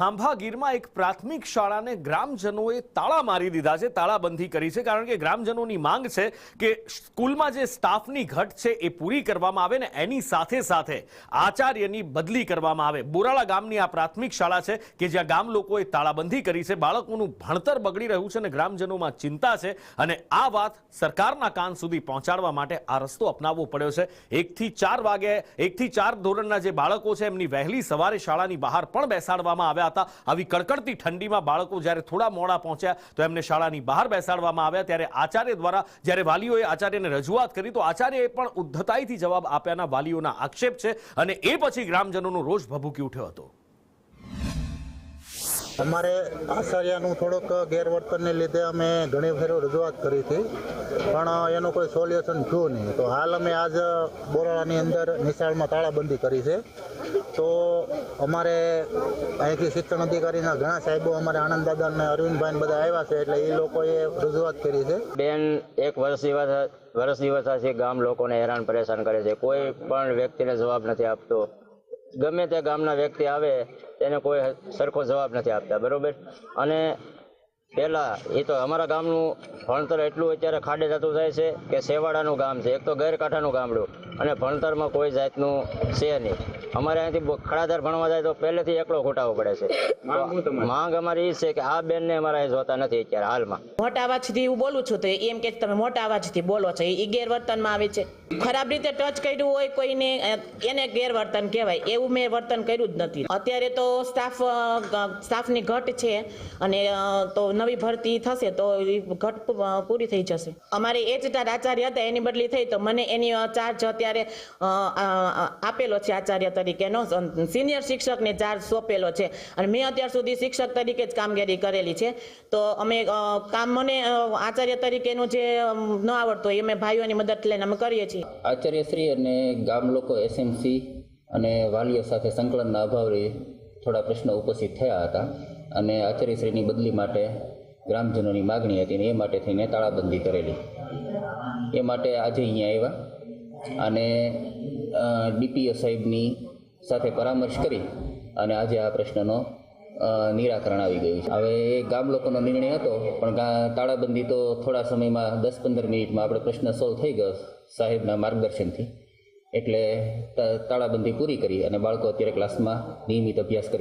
ખાંભા ગીરમાં એક પ્રાથમિક શાળાને ગ્રામજનોએ તાળા મારી દીધા છે, તાળાબંધી કરી છે, કારણ કે ગ્રામજનોની માંગ છે કે સ્કૂલમાં જે સ્ટાફની ઘટ છે એ પૂરી કરવામાં આવે ને એની સાથે સાથે આચાર્યની બદલી કરવામાં આવે। બોરાળા ગામની આ પ્રાથમિક શાળા છે કે જ્યાં ગામ લોકોએ તાળાબંધી કરી છે, બાળકોનું ભણતર બગડી રહ્યું છે અને ગ્રામજનોમાં ચિંતા છે અને આ વાત સરકારના કાન સુધી પહોંચાડવા માટે આ રસ્તો અપનાવવો પડ્યો છે। 1 થી 4 ધોરણના જે બાળકો છે એમની વહેલી સવારે શાળાની બહાર પણ બેસાડવામાં આવ્યા હતા। આવી કડકડતી ઠંડીમાં બાળકો જ્યારે થોડા મોડા પહોંચ્યા તો એમને શાળાની બહાર બેસાડવામાં આવ્યા, ત્યારે આચાર્ય દ્વારા જ્યારે વાલીઓએ આચાર્યને રજૂઆત કરી તો આચાર્યએ પણ ઉદ્ધતાઈથી જવાબ આપ્યાના વાલીઓના આક્ષેપ છે અને એ પછી ગ્રામજનોનો રોષ ભભૂકી ઉઠ્યો હતો। અમારે આચાર્યનું થોડુંક ગેરવર્તનને લીધે અમે ઘણી ફેરો રજૂઆત કરી હતી, પણ એનું કોઈ સોલ્યુશન થયું નહીં। તો હાલ અમે આજ બોરાળાની અંદર નિશાળમાં તાળાબંધી કરી છે। તો અમારે અહીંથી શિક્ષણ અધિકારીના ઘણા સાહેબો અમારે આનંદ દાદા અને અરવિંદભાઈ બધા આવ્યા છે, એટલે એ લોકોએ રજૂઆત કરી છે। બેન 1 વર્ષ દિવસ છે ગામ લોકોને હેરાન પરેશાન કરે છે, કોઈ પણ વ્યક્તિને જવાબ નથી આપતો। ગમે તે ગામના વ્યક્તિ આવે તેને કોઈ સરખો જવાબ નથી આપતા, બરોબર। અને પહેલાં એ તો અમારા ગામનું ભણતર એટલું અત્યારે ખાડે જતું જાય છે કે સેવાડાનું ગામ છે, એક તો ગેરકાંઠાનું ગામડું અને ભણતરમાં કોઈ જાતનું છે નહીં। અમારે અહીંથી ખડાધાર ભણવા જાય તો પહેલેથી એકલો ઘૂંટાવો પડે છે। માંગ અમારી એ છે કે આ બેનને અમારા જોતા નથી અત્યારે હાલમાં। મોટા અવાજથી હું બોલું છું તો એમ કે તમે મોટા અવાજથી બોલો છો, એ ગેરવર્તનમાં આવે છે। ખરાબ રીતે ટચ કર્યું હોય કોઈને એને ગેરવર્તન કહેવાય, એવું મેં વર્તન કર્યું જ નથી। અત્યારે તો સ્ટાફની ઘટ છે અને તો નવી ભરતી થશે તો ઘટ પૂરી થઈ જશે। અમારે એ જ આચાર્ય હતા એની બદલી થઈ તો મને એની ચાર્જ અત્યારે આપેલો છે આચાર્ય તરીકેનો, સિનિયર શિક્ષકને ચાર્જ સોંપેલો છે અને મેં અત્યાર સુધી શિક્ષક તરીકે જ કામગીરી કરેલી છે। તો અમે કામ મને આચાર્ય તરીકેનું જે ન આવડતું હોય એ અમે ભાઈઓની મદદ લઈને અમે કરીએ છીએ। આચાર્યશ્રી અને ગામ લોકો એસએમસી અને વાલીઓ સાથે સંકલનના અભાવે થોડા પ્રશ્નો ઉપસ્થિત થયા હતા અને આચાર્યશ્રીની બદલી માટે ગ્રામજનોની માગણી હતી અને એ માટે થઈને તાળાબંધી કરેલી। એ માટે આજે અહીંયા આવ્યા અને ડીપીઓ સાહેબની સાથે પરામર્શ કરી અને આજે આ પ્રશ્નનો નિરાકરણ આવી ગયું છે। હવે એ ગામ લોકોનો નિર્ણય હતો, પણ તાળાબંધી તો થોડા સમયમાં 10-15 મિનિટમાં આપણે પ્રશ્ન સોલ્વ થઈ ગયો સાહેબના માર્ગદર્શનથી, એટલે તાળાબંધી પૂરી કરી અને બાળકો અત્યારે ક્લાસમાં નિયમિત અભ્યાસ કરી